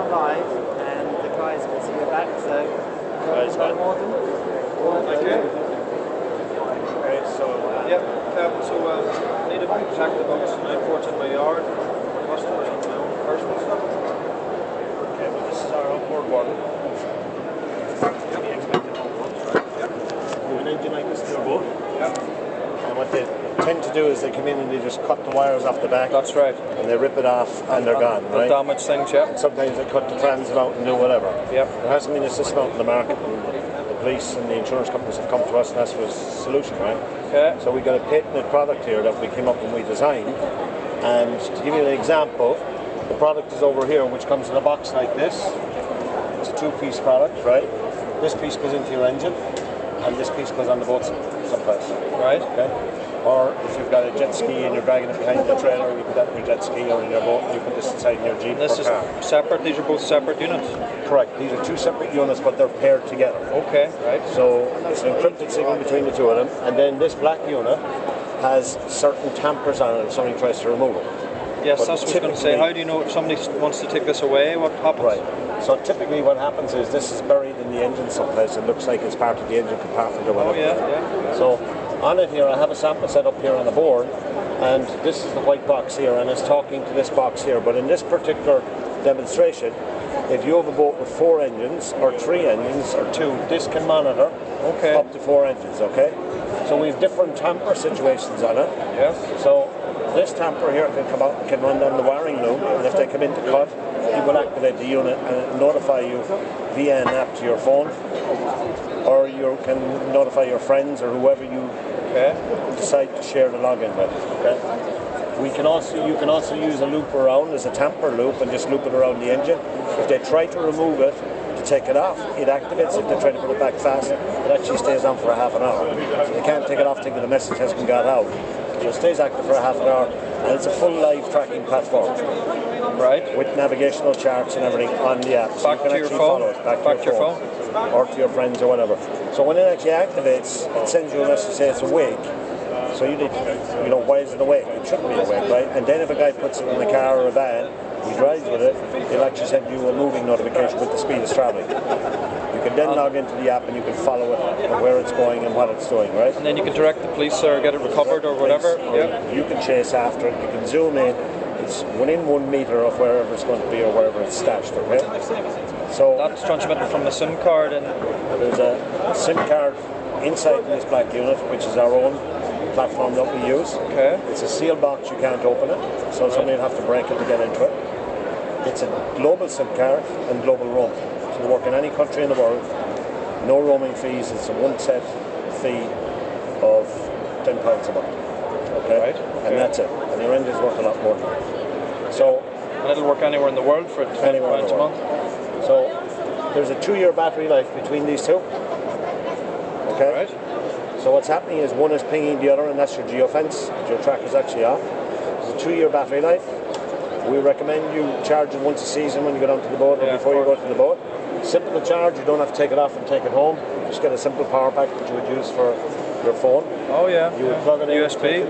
now live, and the guys can see your back, so welcome, Warden. Thank you. Okay, so I need to protect the boats and imports in my yard, customers and my own personal stuff. Okay, well this is our onboard Warden. The expected home runs, right? You have an engine like this in your boat? Yeah. And what they tend to do is they come in and they just cut the wires off the back. That's right. And they rip it off and they're gone, right? Damage things, yeah. And sometimes they cut the transit out and do whatever. Yep. There hasn't been a system out in the market. The police and the insurance companies have come to us and asked for a solution, right? Okay. So we got a patented product here that we came up and we designed. And to give you an example, the product is over here, which comes in a box like this. It's a two-piece product, right? This piece goes into your engine, and this piece goes on the boat someplace. Right. Okay. Or if you've got a jet ski and you're dragging it behind the trailer, you put that in your jet ski or in your boat, and you put this inside your Jeep This or is car. separate. These are both separate units. Correct. These are two separate units, but they're paired together. Okay. Right. So it's an encrypted signal between the two of them, and then this black unit has certain tampers on it if somebody tries to remove it. Yes, But that's what I was going to say. How do you know if somebody wants to take this away? What happens? Right. So typically what happens is this is buried in the engine someplace. It looks like it's part of the engine compartment or whatever. Oh, yeah. So on it here, I have a sample set up here on the board, and this is the white box here, and it's talking to this box here. But in this particular demonstration, if you have a boat with 4 engines, or 3 engines, or 2, this can monitor up to 4 engines, okay? So we have different tamper situations on it. Yes. So this tamper here can come out, can run down the wiring loop, and if they come in to cut, it will activate the unit and it'll notify you via an app to your phone, or you can notify your friends or whoever you decide to share the login with. Okay. You can also use a loop around as a tamper loop and just loop it around the engine. If they try to remove it to take it off, it activates. If they try to put it back fast, it actually stays on for a half an hour. So they can't take it off thinking the message has been got out. So it stays active for a half an hour, and it's a full live tracking platform. Right. With navigational charts and everything on the app. So Back to your phone? Back to your phone. Or to your friends or whatever. So when it actually activates, it sends you a message saying it's awake. So you need, why is it awake? It shouldn't be awake, right? And then if a guy puts it in the car or a van, he drives with it, it'll actually send you a moving notification with the speed it's traveling. You can then log into the app and you can follow it and where it's going and what it's doing, right? And then you can direct the police or get it recovered or whatever. You can chase after it, you can zoom in. It's within 1 meter of wherever it's going to be or wherever it's stashed, okay? So that's transmitted from the SIM card, and there's a SIM card inside this black unit, which is our own platform that we use. Okay. It's a sealed box, you can't open it, so somebody will have to break it to get into it. It's a global SIM card and global roam. So you work in any country in the world, no roaming fees, it's a one-set fee of £10 a month. Okay? Right. And that's it. And your engine's worth a lot more than that. So, and it'll work anywhere in the world for £10 a month. So there's a 2-year battery life between these two. Okay? Right. So what's happening is one is pinging the other, and that's your geofence. Your tracker's actually off. There's a 2-year battery life. We recommend you charge it once a season when you go down to the boat or before you go to the boat. Simple to charge, you don't have to take it off and take it home. Just get a simple power pack that you would use for your phone. Oh yeah. You would plug it in. USB.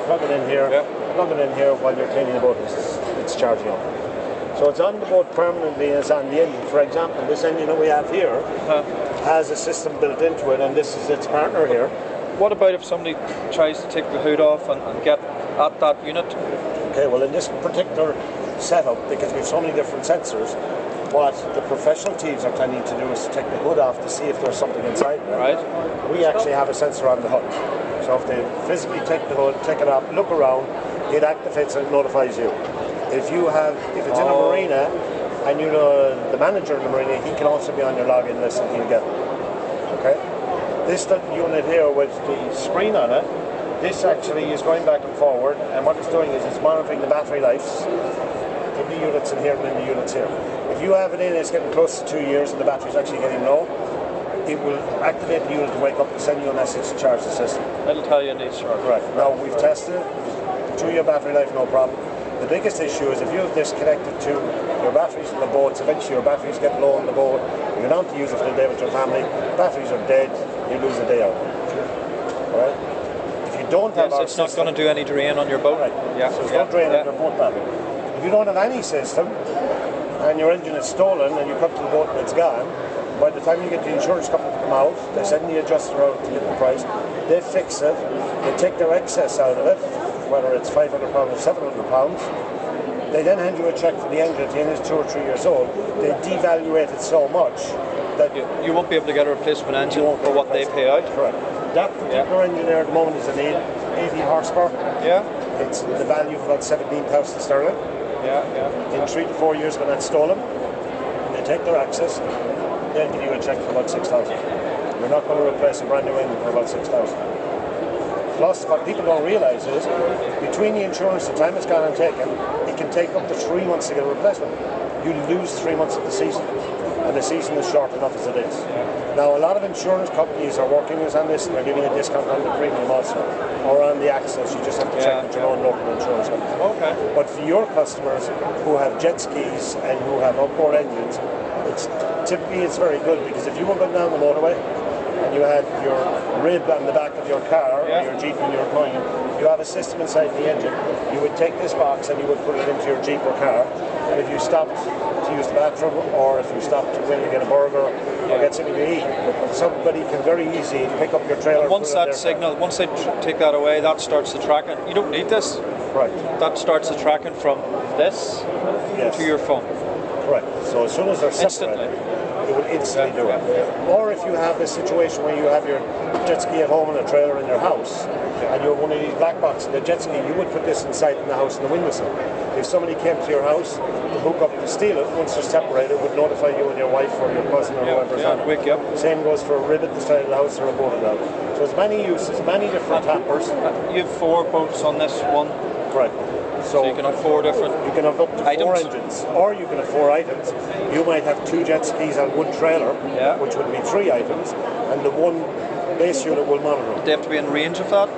Plug it in here. Plug it in here while you're cleaning the boat. It's charging up. So it's on the boat permanently and it's on the engine. For example, this engine that we have here has a system built into it, and this is its partner here. What about if somebody tries to take the hood off and get at that unit? Okay, well in this particular setup, because we have so many different sensors, what the professional thieves are tending to do is to take the hood off to see if there's something inside there. Right. We actually have a sensor on the hood. So if they physically take the hood, take it off, look around, it activates and it notifies you. If it's in a marina and you know the manager in the marina, he can also be on your login list and he'll get it. Okay? This unit here with the screen on it, this actually is going back and forward, and what it's doing is it's monitoring the battery lives in the units in here and in the units here. If you have it in, it's getting close to 2 years and the battery's actually getting low, it will activate the unit to wake up and send you a message to charge the system. It'll tell you it needs charge. Right. Now we've tested it, 2-year battery life, no problem. The biggest issue is if you have this connected to your batteries in the boats, eventually your batteries get low on the boat, you're not to use it for the day with your family, batteries are dead, you lose a day out. Alright? If you don't have our it's not going to do any drain on your boat. Right. Yeah. So there's no drain on your boat battery. If you don't have any system, and your engine is stolen and you come to the boat and it's gone, by the time you get the insurance company to come out, they send the adjuster out to get the price, they fix it, they take their excess out of it, whether it's £500 or £700, they then hand you a check for the engine at the end it's 2 or 3 years old, they devaluate it so much that you won't be able to get a replacement engine for what they pay out. Correct. That particular engine there at the moment is an 80 horsepower. Yeah. It's the value of about 17,000 sterling. Yeah. In 3 to 4 years when that's stolen, they take their access, they'll give you a check for about 6,000. You're not going to replace a brand new engine for about 6,000. Plus, what people don't realise is, between the insurance, the time it's gone and taken, it can take up to 3 months to get a replacement. You lose 3 months of the season, and the season is short enough as it is. Now, a lot of insurance companies are working with us on this, and they're giving a discount on the premium also, or on the access. You just have to check with your own local insurance company. Okay. But for your customers who have jet skis and who have outboard engines, typically it's very good, because if you were going down the motorway and you had your rib on the back of your car or your Jeep and you're going, you have a system inside the engine. You would take this box and you would put it into your Jeep or car, and if you stopped to use the bathroom, or if you stopped to go in to get a burger or get something to eat, somebody can very easily pick up your trailer. And once that signal, once they take that away, that starts the tracking. You don't need this. Right. That starts the tracking from this to your phone. Correct. So as soon as they're separated, it will instantly do it. Or if you have a situation where you have your jet ski at home and a trailer in your house, and you're one of these black boxes, the jet ski, you would put this inside in the house in the windowsill. If somebody came to your house to hook up to steal it, once they're separated, it would notify you and your wife or your cousin or whoever's on it. Wake you up. Same goes for a rivet at the side of the house or a boat out. So there's many uses, many different tappers. You have 4 boats on this one. Correct. So you can have 4 different You can have up to items. 4 engines, or you can have 4 items. You might have 2 jet skis on one trailer, which would be 3 items, and the one base unit will monitor them. They have to be in range of that?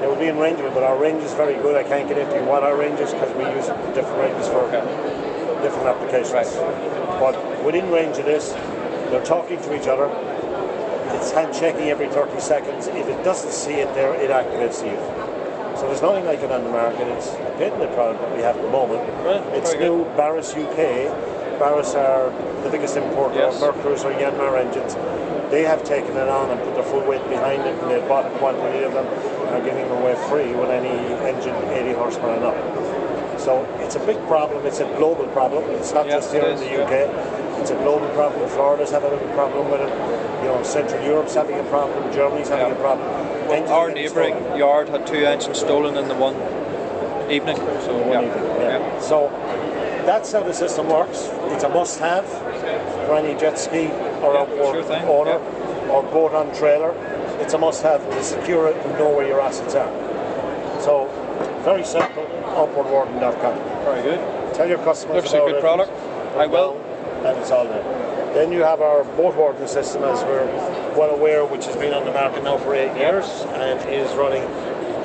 They will be in range of it, but our range is very good. I can't get into what our range is because we use different ranges for different applications. Right. But within range of this, they're talking to each other. It's handshaking every 30 seconds. If it doesn't see it there, it activates the unit. So there's nothing like it on the market. It's a patented product that we have at the moment. Right. It's new. Barris UK. Barris are the biggest importer of Mercury's or Yanmar engines. They have taken it on and put their full weight behind it, and they've bought a quantity of them and are giving them away free with any engine 80 horsepower and up. So it's a big problem. It's a global problem. It's not just here in the UK. It's a global problem. Florida's having a problem with it. You know, Central Europe's having a problem. Germany's having a problem. Well, our neighbouring yard had 2 engines stolen in the one evening. So So that's how the system works. It's a must-have for any jet ski or outboard owner or boat on trailer. It's a must-have to secure it and know where your assets are. So very simple. Outboardwarden.com. Very good. Tell your customers Looks like a good product. I will. And it's all there. Then you have our boat warden system, as we're well aware, which has been on the market now for 8 years and is running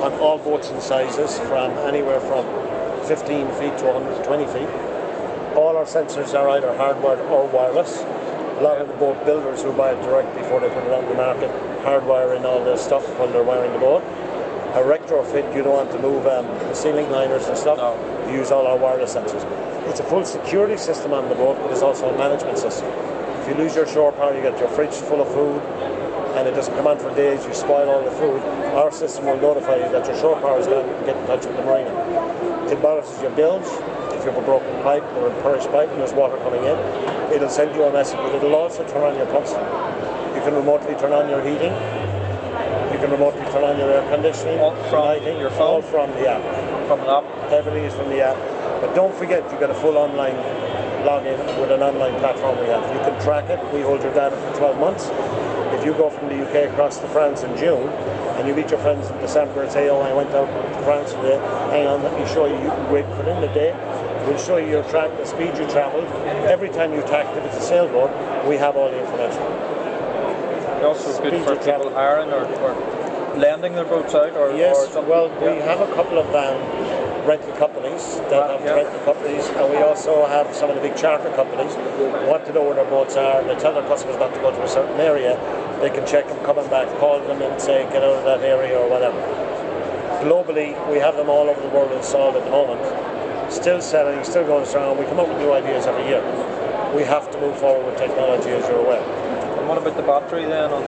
on all boats and sizes from anywhere from 15 feet to 120 feet. All our sensors are either hardwired or wireless. A lot of the boat builders who buy it direct before they put it on the market hardwire in all their stuff while they're wiring the boat. A retrofit, you don't want to move the ceiling liners and stuff. No. You use all our wireless sensors. It's a full security system on the boat, but it's also a management system. If you lose your shore power, you get your fridge full of food, and it doesn't come on for days, you spoil all the food. Our system will notify you that your shore power is gone and get in touch with the marina. It monitors your bills. If you have a broken pipe or a perished pipe and there's water coming in, it'll send you a message, but it'll also turn on your pumps. You can remotely turn on your heating. You can remotely turn on your air conditioning. All from your phone? All from the app. From an app? Everything is from the app. But don't forget, you've got a full online login with an online platform we have. You can track it. We hold your data for 12 months. If you go from the UK across to France in June, and you meet your friends in December and say, oh, I went out to France today, hang on, let me show you. You can wait within the day. We'll show you your track, the speed you travelled. Every time you tacked, if it's a sailboat, we have all the information. Also good for people hiring or lending their boats out? Yes, well, we have a couple of rental companies that have rental companies, and we also have some of the big charter companies who want to know where their boats are. They tell their customers not to go to a certain area. They can check them coming back, call them and say get out of that area or whatever. Globally, we have them all over the world installed at the moment, still selling, still going strong. We come up with new ideas every year. We have to move forward with technology, as you're aware. And what about the battery then on